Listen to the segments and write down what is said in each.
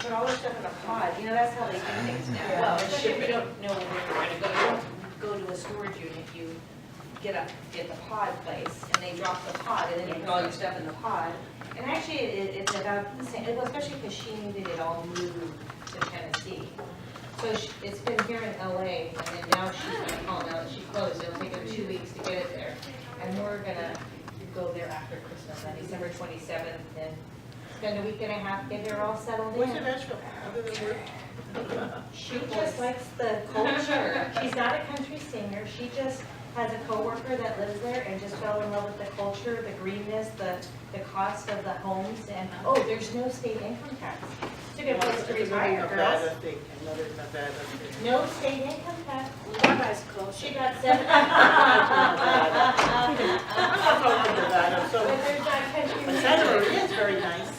put all their stuff in a pod. You know, that's how they do things now. Yeah. Well, especially if you don't know where you're gonna go. You don't go to a storage unit, you get the pod place, and they drop the pod, and then you put all your stuff in the pod. And actually, it's about the same, well, especially because she needed it all moved to Tennessee. So it's been here in LA, and then now she's gonna call, now that she closed, it'll take her 2 weeks to get it there. And we're gonna go there after Christmas, on December 27th, and spend a week and a half, get her all settled What's your in. Nashville, other than work? She just likes the culture. She's not a country singer, she just has a coworker that lives there and just fell in love with the culture, the greenness, the cost of the homes, and, oh, there's no state income tax. It's a good place to retire, girls. Another Nevada thing. No state income tax. Nevada's close. She got 7. I'm not from Nevada, so But there's not country music. Santa Maria is very nice.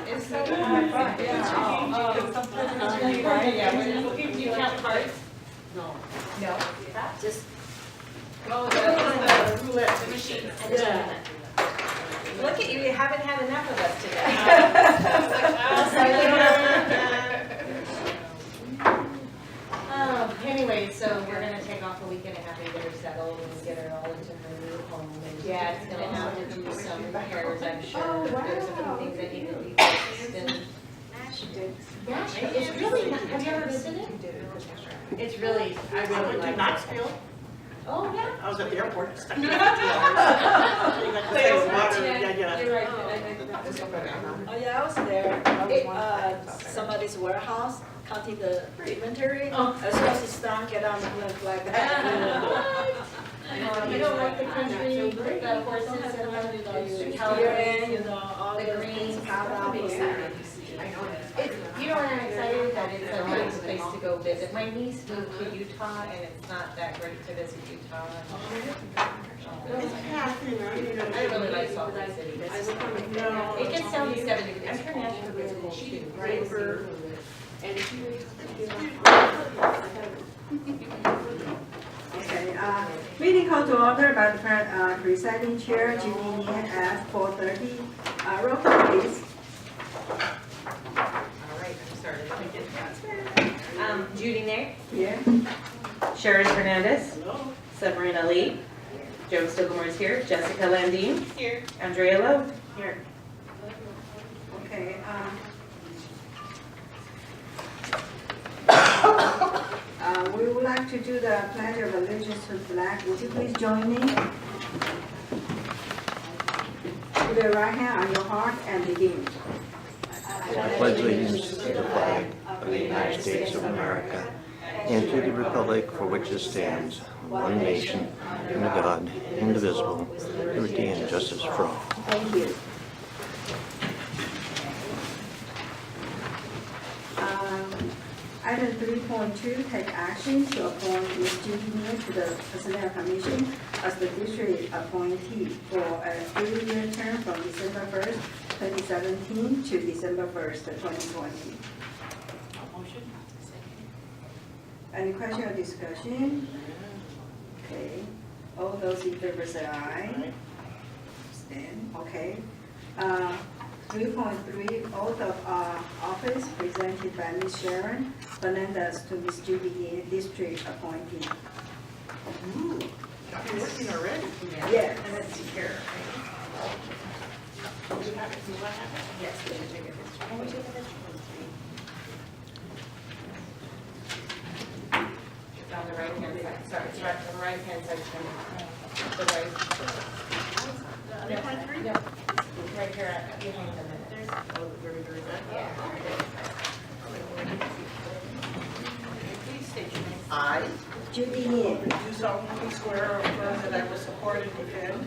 It's so fun. Do you count cards? No. No. Just Roulette. The machine. Yeah. Look at you, you haven't had enough of us today. Anyway, so we're gonna take off a week and a half and get her settled and get her all into her new home. And Dad's gonna have to do some repairs, I'm sure. There's a few things that need to be fixed and. Nashville, it's really, have you ever visited? It's really, I I really went to like it. Knoxville. Oh, yeah. I was at the airport, stuck in 2 hours. You got to say water, yeah. You're right. Oh yeah, I was there. Somebody's warehouse, counting the inventory. As soon as it's done, get on the lift like that. You don't like the country, the horses and the cows, All the the greens. things piled out. You know what I'm excited that it's a nice place to go visit. My niece moved to Utah and it's not that great to visit Utah. It's passing, I really like Salt Lake City. It gets down to 70 degrees. I'm sure Nashville gets cold too. Okay, meeting called to order by the presiding chair, Judy Nieh, at 4:30. Roll call, please. All right, I'm started. Let me get that. Judy Nieh, Here. Sharon Hernandez, Hello. Sabrina Lee, Joe Stiegelmar is here, Jessica Landine, Here. Andrea Lowe. Here. Okay. We would like to do the Pledge of Allegiance to the flag. Would you please join me? Put the right hand on your heart and begin. I pledge allegiance to the flag of the United States of America and to the republic for which it stands, one nation, under God, indivisible, liberty and justice for all. Thank you. Item 3.2, take action to appoint Ms. Judy Nieh to the Personnel Commission as the district appointee for a 3-year term from December 1st, 2017 to December 1st, 2020. Motion? Any question or discussion? Okay. All those in favor say aye. Stand. Okay. 3.3, oath of office presented by Ms. Sharon Fernandez to Ms. Judy Nieh, district appointee. Ooh, I've been working already. Yes. And let's see here. Do you have it? Do I have it? Yes, we should take a picture. Can we take a picture? It's on the right hand side, sorry, it's right, the right hand section. The right. No, no, it's right here, behind the minute. Oh, very, very good. Yeah. Please state your name. Judy Nieh. Do solemnly swear or affirm that I will support and defend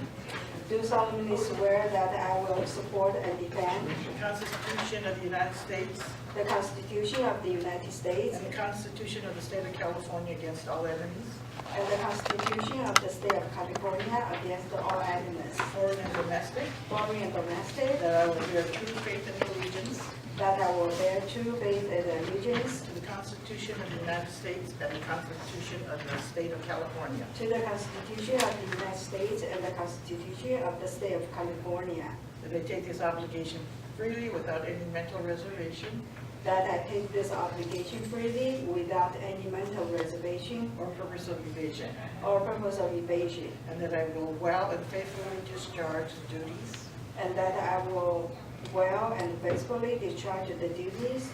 do solemnly swear that I will support and defend the Constitution of the United States the Constitution of the United States and the Constitution of the State of California against all enemies, and the Constitution of the State of California against all enemies, foreign and domestic, foreign and domestic, that I will bear true faith and allegiance that I will bear true faith and allegiance to the Constitution of the United States and the Constitution of the State of California, to the Constitution of the United States and the Constitution of the State of California, that I take this obligation freely without any mental reservation that I take this obligation freely without any mental reservation or purpose of evasion, or purpose of evasion, and that I will well and faithfully discharge the duties and that I will well and faithfully discharge the duties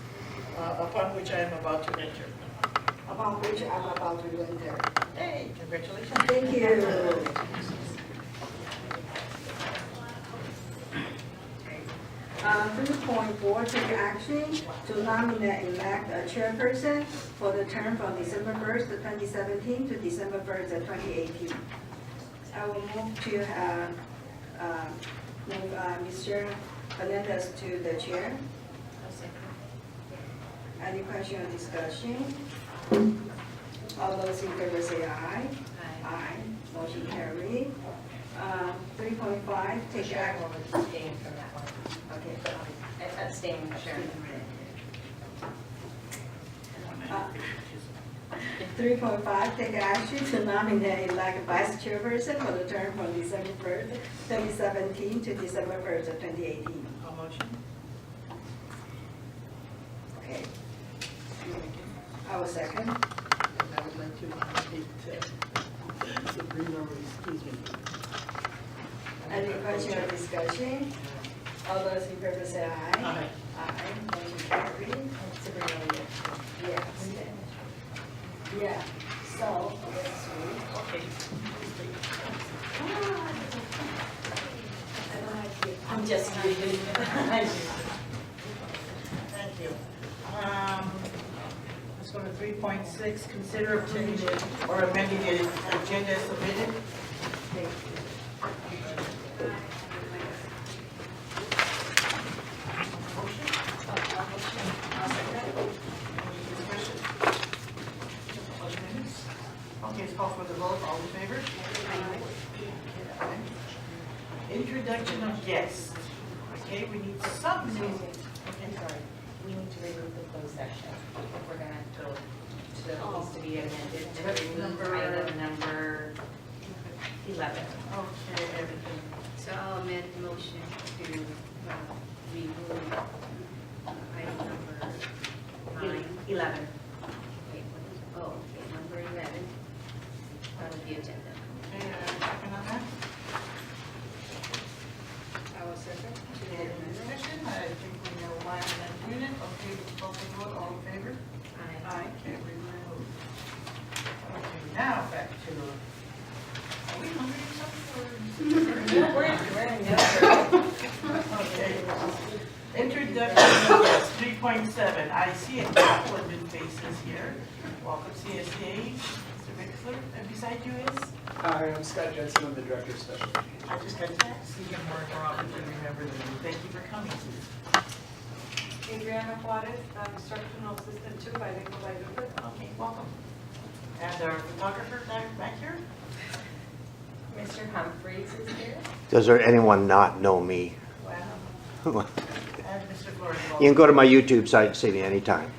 upon which I am about to enter. upon which I'm about to enter. Hey, congratulations. Thank you. 3.4, take action to nominate and elect a chairperson for the term from December 1st, 2017 to December 1st, 2018. I will move to move Mr. Hernandez to the chair. Any question or discussion? All those in favor say aye. Aye. Motion carried. 3.5, take Sharon action. will abstain from that one. Okay. Abstain, Sharon. 3.5, take action to nominate and elect a vice chairperson for the term from December 1st, 2017 to December 1st of 2018. I'll motion. Okay. I will second. And I would like to nominate Sabrina, excuse me. Any question or discussion? All those in favor say aye. Aye. Aye. Motion carried. Sabrina, Yes. Yeah. So, let's see. Okay. I'm just kidding. Thank you. Let's go to 3.6, consider approving or amending the agenda as submitted. Motion? Any discussion? Okay, let's call for the vote. All in favor? Introduction of guests. Okay, we need something. Okay, sorry. We need to remove the closed section if we're gonna go to, it needs to be amended to remove item number 11. Okay, everything. So I'll amend the motion to remove item number 9. 11. Wait, what is, oh, okay, number 11 out of the agenda. Okay, second on that? I will second. Okay, any discussion? I think we know why I'm not doing it. Okay, let's call for the vote. All in favor? Aye. Okay, remove. Okay, now back to, are we hungry or something? Okay. Introduction of guests, 3.7. I see a couple of new faces here. Welcome CSA, Mr. Bixler, and beside you is? Hi, I'm Scott Jensen, I'm the Director of Special Education. I just got to see him more often to remember them. Thank you for coming. Adriana Juarez, instructional assistant 2 by Nicolai Lupin. Okay, welcome. And our photographer back here? Mr. Humphreys is here. Does there anyone not know me? Wow. And Mr. Flores. You can go to my YouTube site and see me anytime.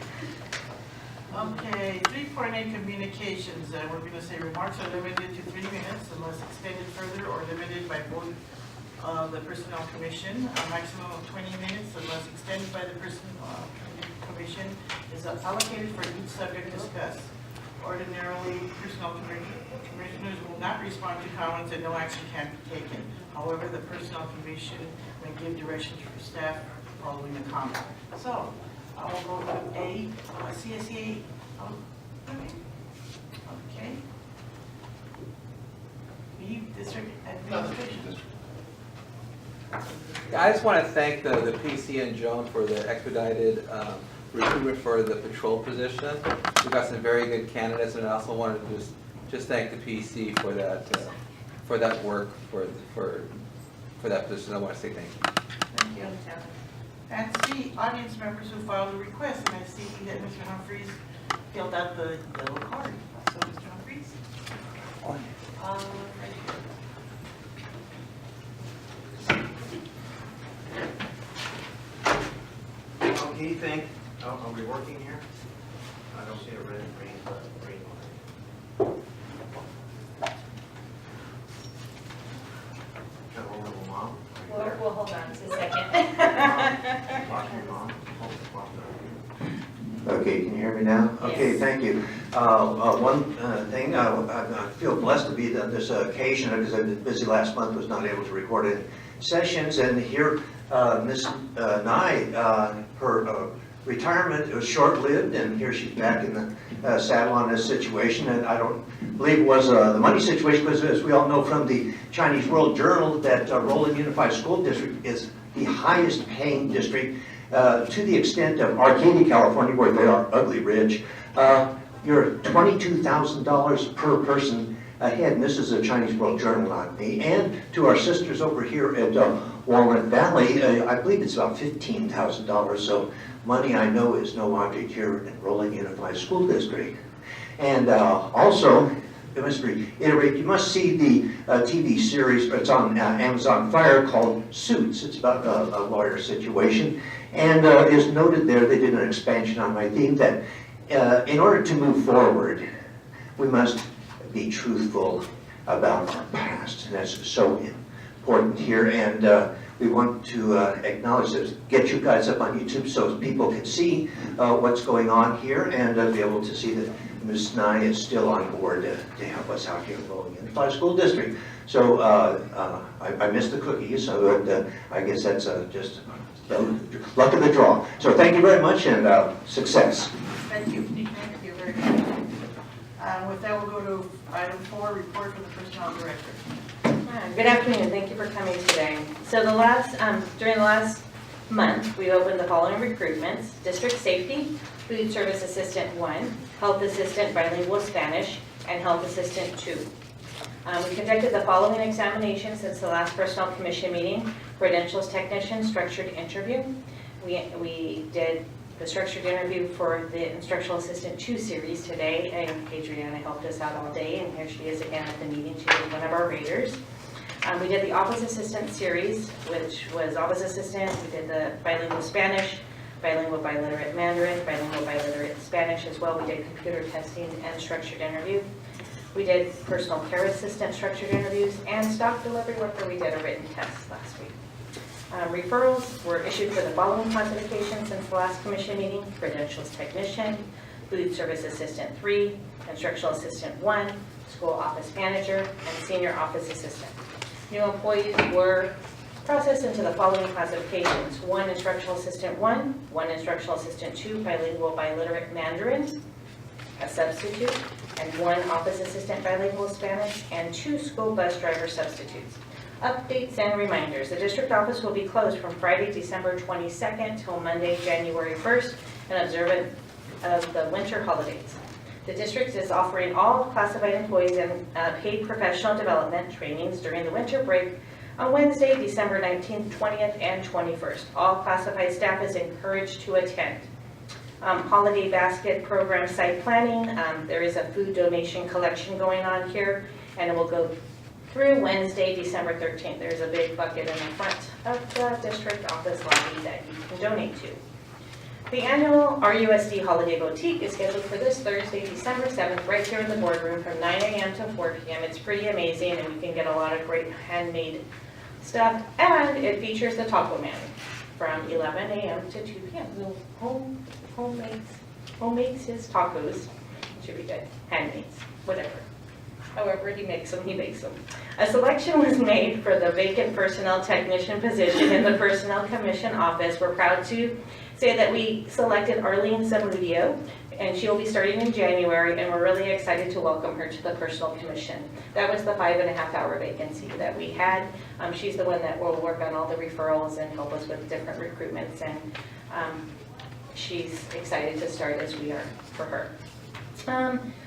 Okay, 3.8 communications. We're going to say remarks are limited to 3 minutes unless extended further or limited by vote of the Personnel Commission. A maximum of 20 minutes unless extended by the Personnel Commission is allocated for each subject discussed. Ordinarily, Personnel Commissioners will not respond to comments and no action can be taken. However, the Personnel Commission may give directions for staff following the comment. So, I will go to A, CSEA. Okay. B, District Administration. I just want to thank the PC and Joan for the expedited recruitment for the patrol position. We got some very good candidates, and I also wanted to just thank the PC for that work for for that position. I want to say thank you. Thank you. And see audience members who filed a request, and I see that Mr. Humphreys filled out the yellow card. So Mr. Humphreys? Right here. Okay, thank, are we working here? I don't see a red, green line. Got a little mom? We'll hold on just a second. Watching mom. Okay, can you hear me now? Okay, Yes. thank you. One thing, I feel blessed to be on this occasion because I've been busy last month, was not able to record any sessions, and here Ms. Nieh, her retirement was short-lived, and here she's back in the saddle on this situation, and I don't believe it was the money situation, because as we all know from the Chinese World Journal, that Roland Unified School District is the highest paying district to the extent of Arcadia, California, where they are ugly rich. You're $22,000 per person ahead, and this is a Chinese World Journal, not me. And to our sisters over here at Walnut Valley, I believe it's about $15,000. So money, I know, is no object here at Roland Unified School District. And also, I must reiterate, you must see the TV series, it's on Amazon Fire, called Suits. It's about a lawyer situation. And is noted there, they did an expansion on my theme, that in order to move forward, we must be truthful about our past. And that's so important here. And we want to acknowledge this, get you guys up on YouTube so people can see what's going on here, and be able to see that Ms. Nieh is still on board to help us out here in Roland Unified School District. So I missed the cookies, so I guess that's just the luck of the draw. So thank you very much, and success. Thank you. Thank you very much. With that, we'll go to item 4, report from the Personnel Director. Good afternoon, thank you for coming today. So during the last month, we opened the following recruitments: District Safety, Food Service Assistant 1, Health Assistant Bilingual Spanish, and Health Assistant 2. We conducted the following examinations since the last Personnel Commission meeting: Credentials Technician Structured Interview. We did the structured interview for the Instructional Assistant 2 series today, and Adriana helped us out all day, and here she is again at the meeting. She was one of our raters. We did the Office Assistant series, which was Office Assistant. We did the Bilingual Spanish, Bilingual Biliterate Mandarin, Bilingual Biliterate Spanish as well. We did computer testing and structured interview. We did Personal Care Assistant structured interviews, and Stock Delivery Worker, we did a written test last week. Referrals were issued for the following classifications since the last commission meeting: Credentials Technician, Food Service Assistant 3, Instructional Assistant 1, School Office Manager, and Senior Office Assistant. New employees were processed into the following classifications: 1 Instructional Assistant 1, 1 Instructional Assistant 2, Bilingual Biliterate Mandarin, a substitute, and 1 Office Assistant Bilingual Spanish, and 2 School Bus Driver substitutes. Updates and reminders: the district office will be closed from Friday, December 22nd till Monday, January 1st, in observance of the winter holidays. The district is offering all classified employees and paid professional development trainings during the winter break on Wednesday, December 19th, 20th, and 21st. All classified staff is encouraged to attend. Holiday basket program site planning. There is a food donation collection going on here, and it will go through Wednesday, December 13th. There's a big bucket in the front of the district office lobby that you can donate to. The annual RUSD Holiday Boutique is scheduled for this Thursday, December 7th, right here in the boardroom from 9 a.m. to 4 p.m. It's pretty amazing, and you can get a lot of great handmade stuff, and it features the Taco Man from 11 a.m. to 2 p.m. Home makes his tacos. Should be good. Handmades, whatever. However he makes them, he bakes them. A selection was made for the vacant personnel technician position in the Personnel Commission office. We're proud to say that we selected Arlene Zamudio, and she'll be starting in January, and we're really excited to welcome her to the Personnel Commission. That was the 5.5-hour vacancy that we had. She's the one that will work on all the referrals and help us with different recruitments, and she's excited to start as we are for her.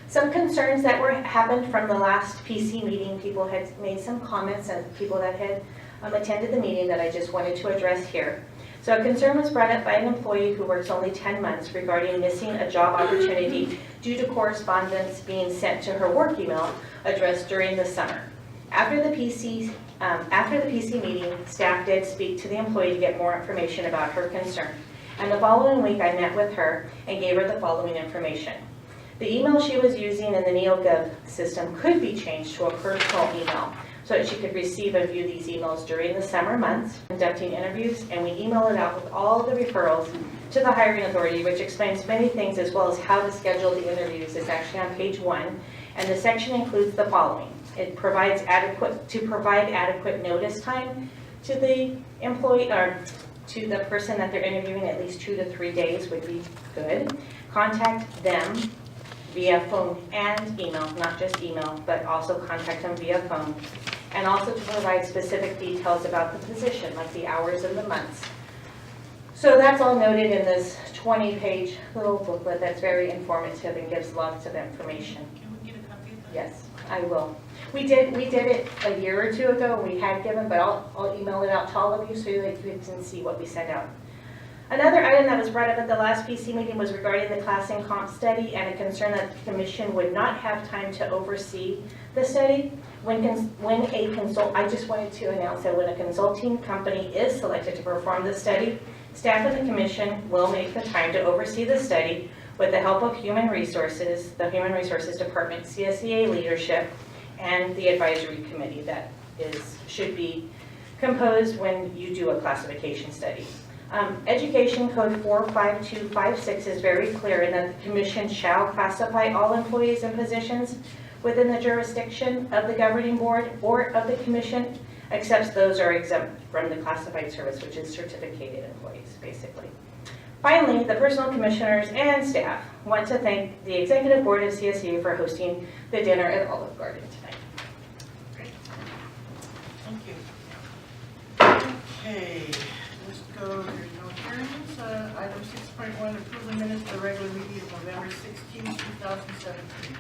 Some concerns that happened from the last PC meeting: people had made some comments, and people that had attended the meeting that I just wanted to address here. So a concern was brought up by an employee who works only 10 months regarding missing a job opportunity due to correspondence being sent to her work email address during the summer. After the PC meeting, staff did speak to the employee to get more information about her concern. And the following week, I met with her and gave her the following information. The email she was using in the NeoGov system could be changed to a personal email so that she could receive and view these emails during the summer months, conducting interviews, and we email it out with all the referrals to the hiring authority, which explains many things as well as how to schedule the interviews. It's actually on page 1, and the section includes the following. It provides provide adequate notice time to the employee or to the person that they're interviewing. At least 2 to 3 days would be good. Contact them via phone and email, not just email, but also contact them via phone. And also to provide specific details about the position, like the hours and the months. So that's all noted in this 20-page little booklet that's very informative and gives lots of information. Can we get a copy of that? Yes, I will. We did it a year or 2 ago, we had given, but I'll email it out to all of you so that you can see what we sent out. Another item that was brought up at the last PC meeting was regarding the class and comp study and a concern that the commission would not have time to oversee the study. I just wanted to announce that when a consulting company is selected to perform the study, staff of the commission will make the time to oversee the study with the help of Human Resources, the Human Resources Department, CSEA leadership, and the advisory committee that should be composed when you do a classification study. Education Code 45256 is very clear in that the commission shall classify all employees and positions within the jurisdiction of the governing board or of the commission, except those are exempt from the classified service, which is certificated employees, basically. Finally, the personnel commissioners and staff want to thank the executive board of CSU for hosting the dinner at Olive Garden tonight. Great. Thank you. Okay, let's go, there's no hearings. Item 6.1, approve the minutes of the regular meeting of November 16, 2017.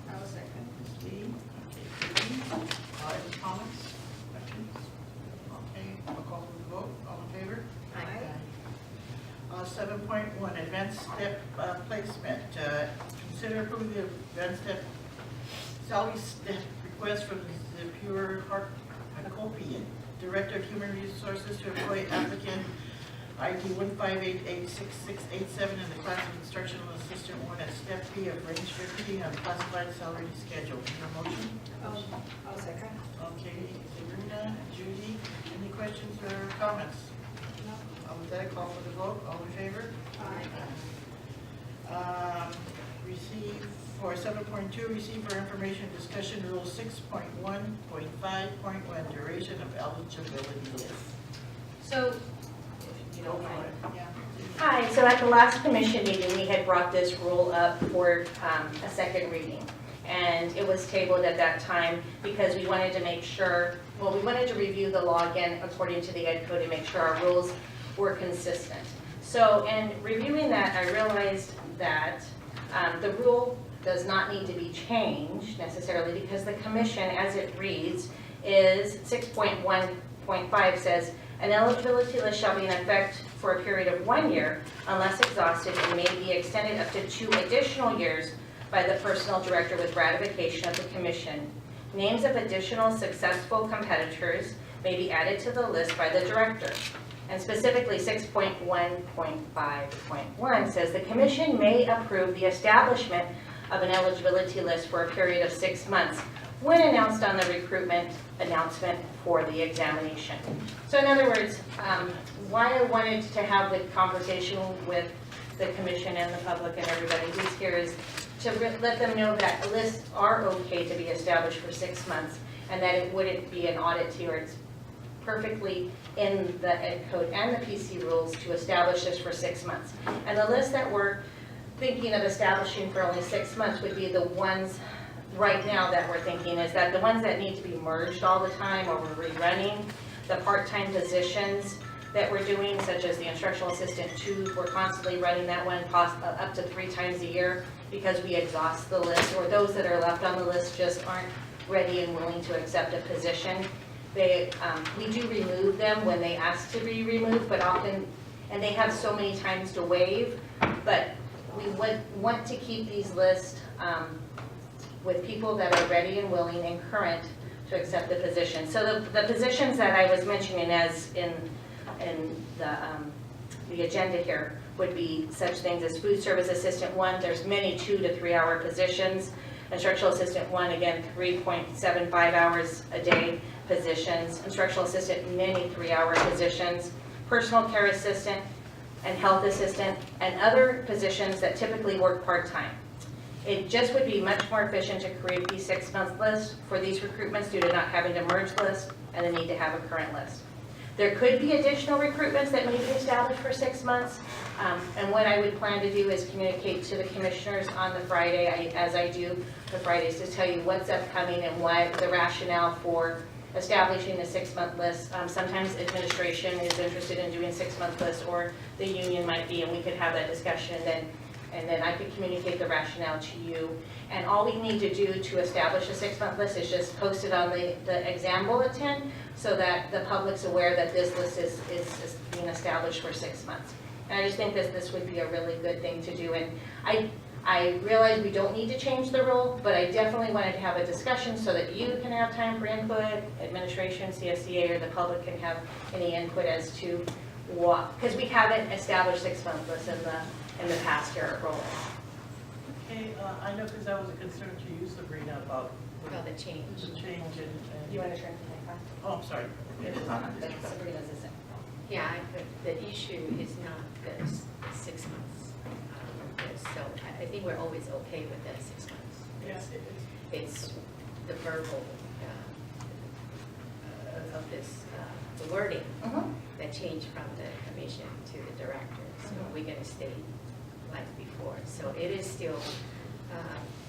I'll second. Ms. Lee, okay, Judy. Any comments, questions? Okay, I'll call for the vote. All in favor? Aye. 7.1, advanced step placement. Consider approving the advanced step salary step request from the Pure Hakopian, Director of Human Resources, to employ applicant ID 1588667 in the class of instructional assistant 1 at step B of range 15 on classified salary schedule. Is there a motion? I'll second. Okay, Sabrina and Judy, any questions or comments? With that, I call for the vote. All in favor? Aye. Receive for 7.2, receive for information discussion rule 6.1.5.1, duration of eligibility list. So, You know, yeah. Hi, so at the last commission meeting, we had brought this rule up for a second reading. And it was tabled at that time because we wanted to make sure, well, we wanted to review the law again according to the Ed Code and make sure our rules were consistent. So in reviewing that, I realized that the rule does not need to be changed necessarily because the commission, as it reads, is 6.1.5 says, an eligibility list shall be in effect for a period of 1 year unless exhausted and may be extended up to 2 additional years by the personnel director with ratification of the commission. Names of additional successful competitors may be added to the list by the director. And specifically 6.1.5.1 says the commission may approve the establishment of an eligibility list for a period of 6 months when announced on the recruitment announcement for the examination. So in other words, why I wanted to have the conversation with the commission and the public and everybody who's here is to let them know that lists are okay to be established for 6 months and that it wouldn't be an oddity or it's perfectly in the Ed Code and the PC rules to establish this for 6 months. And the list that we're thinking of establishing for only 6 months would be the ones right now that we're thinking is that the ones that need to be merged all the time or we're rerunning, the part-time positions that we're doing, such as the instructional assistant 2, we're constantly running that one up to 3 times a year because we exhaust the list, or those that are left on the list just aren't ready and willing to accept a position. We do remove them when they ask to be removed, but often, and they have so many times to waive, but we would want to keep these lists with people that are ready and willing and current to accept the position. So the positions that I was mentioning as in the agenda here would be such things as food service assistant 1, there's many 2 to 3 hour positions. Instructional assistant 1, again, 3.75 hours a day positions. Instructional assistant, many 3-hour positions. Personal care assistant and health assistant, and other positions that typically work part-time. It just would be much more efficient to create these 6-month lists for these recruitments due to not having to merge lists and the need to have a current list. There could be additional recruitments that may be established for 6 months, and what I would plan to do is communicate to the commissioners on the Friday, as I do the Fridays, to tell you what's upcoming and why the rationale for establishing a 6-month list. Sometimes administration is interested in doing 6-month lists, or the union might be, and we could have that discussion, and then I could communicate the rationale to you. And all we need to do to establish a 6-month list is just post it on the exam bulletin so that the public's aware that this list is being established for 6 months. And I just think that this would be a really good thing to do. And I realize we don't need to change the rule, but I definitely wanted to have a discussion so that you can have time for input, administration, CSCA, or the public can have any input as to what, because we haven't established 6-month lists in the past here at Roland. Okay, I know because that was a concern to you, Sabrina, about the change. the change in. Do you want to turn to my phone? Oh, I'm sorry. Sabrina's is it. Yeah, the issue is not the 6 months. So I think we're always okay with that 6 months. Yes, it is. It's the verbal of this, the wording that changed from the commission to the director. So we're going to stay like before. So it is still,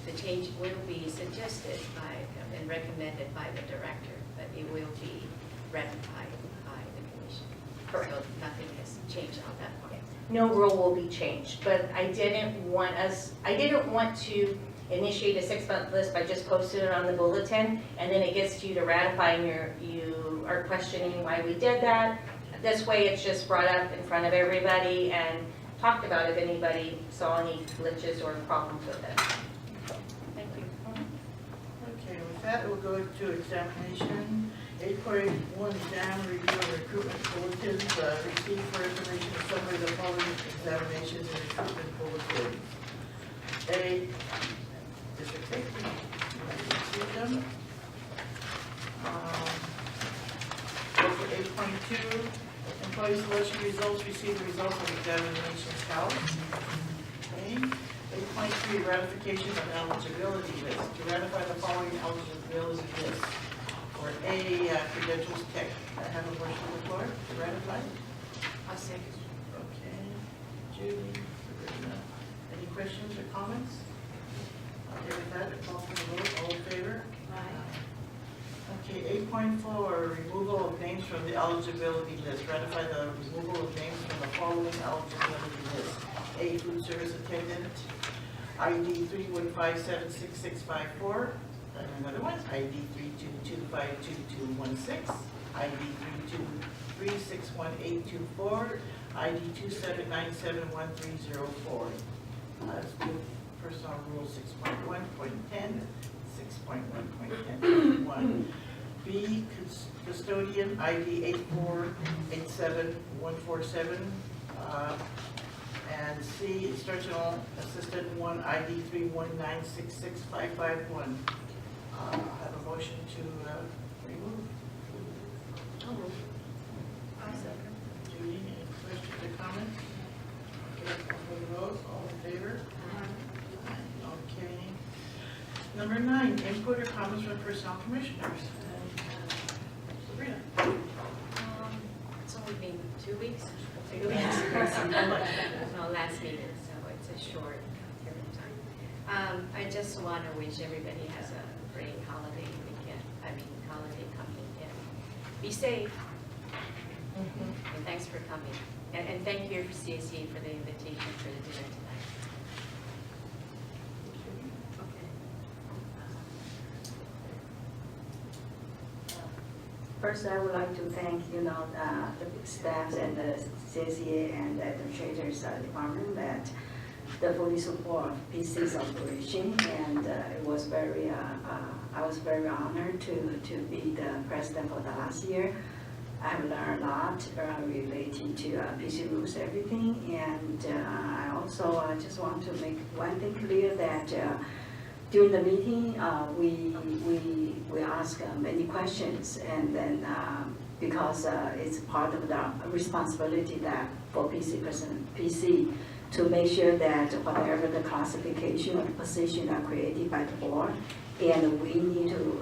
the change will be suggested by and recommended by the director, but it will be ratified by the commission. Correct. So nothing has changed on that point. No rule will be changed, but I didn't want to initiate a 6-month list by just posting it on the bulletin, and then it gets to you to ratify and you are questioning why we did that. This way it's just brought up in front of everybody and talked about if anybody saw any glitches or problems with it. Thank you. Okay, with that, we'll go to examination. 8.1 exam review of recruitment bulletins. Received for information a summary of the following examinations and recruitment bulletins. A, district safety. Receive them. Go for 8.2, employee selection results. Receive the results of examinations held. Okay. 8.3, ratification of eligibility list. To ratify the following eligibility list. For A, credentials tech. I have a motion on the floor to ratify. I'll second. Okay. Judy, Sabrina. Any questions or comments? Okay, with that, a call for the vote. All in favor? Okay, 8.4, removal of names from the eligibility list. Ratify the removal of names from the following eligibility list. A, food service attendant, ID 3157664. And another one, ID 322252216, ID 323618824, ID 27971304. Let's do personal rule 6.1.10, 6.1.10.1. B, custodian, ID 8487147. And C, instructional assistant 1, ID 319665551. Have a motion to remove. Judy, any questions or comments? Okay, call for the vote. All in favor? Okay. Number 9, input or comments from personnel commissioners. Sabrina. It's only been 2 weeks. No, last meeting, so it's a short period of time. I just want to wish everybody has a great holiday weekend, holiday coming in. Be safe, and thanks for coming. And thank you for CSE for the invitation for the dinner tonight. First, I would like to thank, the staffs and the CSEA and the administrators department that the fully support PC's operation, and it was very, I was very honored to be the president for the last year. I have learned a lot relating to PC rules, everything, and I also just want to make one thing clear that during the meeting, we ask many questions, and then because it's part of the responsibility that for PC to make sure that whatever the classification or the position are created by the board, and we need to,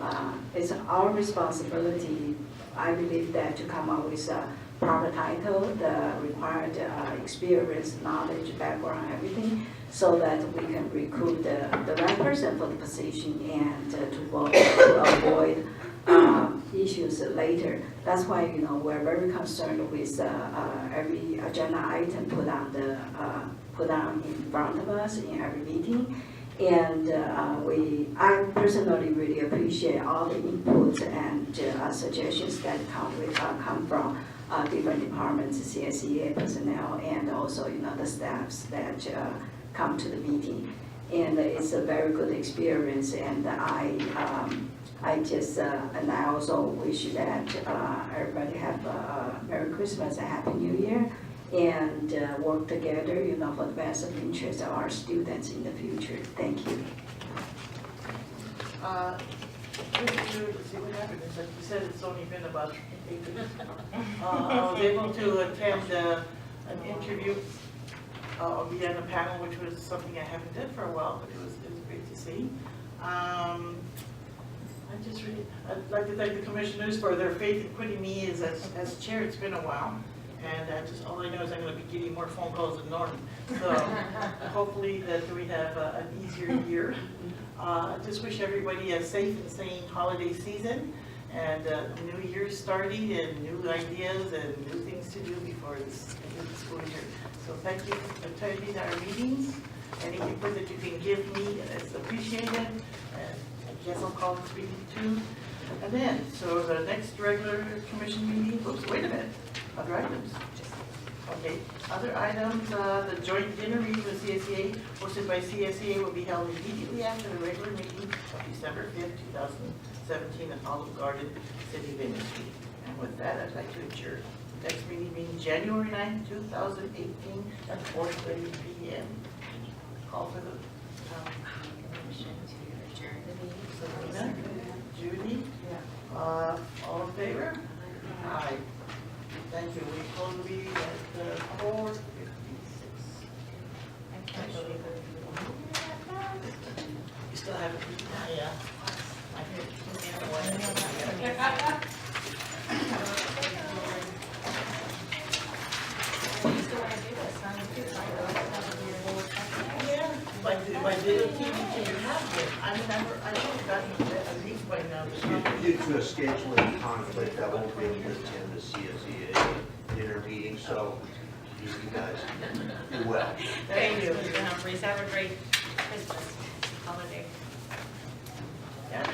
it's our responsibility, I believe, that to come up with a proper title, the required experience, knowledge, background, everything, so that we can recruit the right person for the position and to avoid issues later. That's why, we're very concerned with every agenda item put on in front of us in every meeting. And I personally really appreciate all the inputs and suggestions that come from different departments, CSEA personnel, and also the staffs that come to the meeting. And it's a very good experience. And I just and I also wish that everybody have a Merry Christmas and Happy New Year, and work together, for the best of interest of our students in the future. Thank you. Let's see what happened. It's like you said, it's only been about 8 minutes. I was able to attend an interview or be on a panel, which was something I haven't done for a while, but it was great to see. I'd like to thank the commissioners for their faith in putting me as chair. It's been a while. And all I know is I'm going to be getting more phone calls than normal. So hopefully that we have an easier year. Just wish everybody a safe and sane holiday season, and new year starting, and new ideas and new things to do before this school year. So thank you for attending our meetings. Any input that you can give me is appreciated. And I guess I'll call this meeting too. And then, so the next regular commission meeting, oops, wait a minute, other items. Okay, other items, the joint dinner meeting with CSEA, hosted by CSEA, will be held immediately after the regular meeting of December 5th, 2017 at Olive Garden, City of Industry. And with that, I'd like to adjourn. Next meeting being January 9th, 2018 at 4:30 p.m. Call for the Motion to adjourn the meeting. Sabrina, Judy, all in favor? Aye. Thank you. We close the meeting at 4:56. You still have it? Yeah. I Yeah, by video TV, you have it. I remember, I should have gotten at least by now. Due to a scheduling conflict, I won't be able to attend the CSEA dinner meeting, so you guys do well. Thank you. Mr. Humphreys, have a great Christmas holiday. Yeah,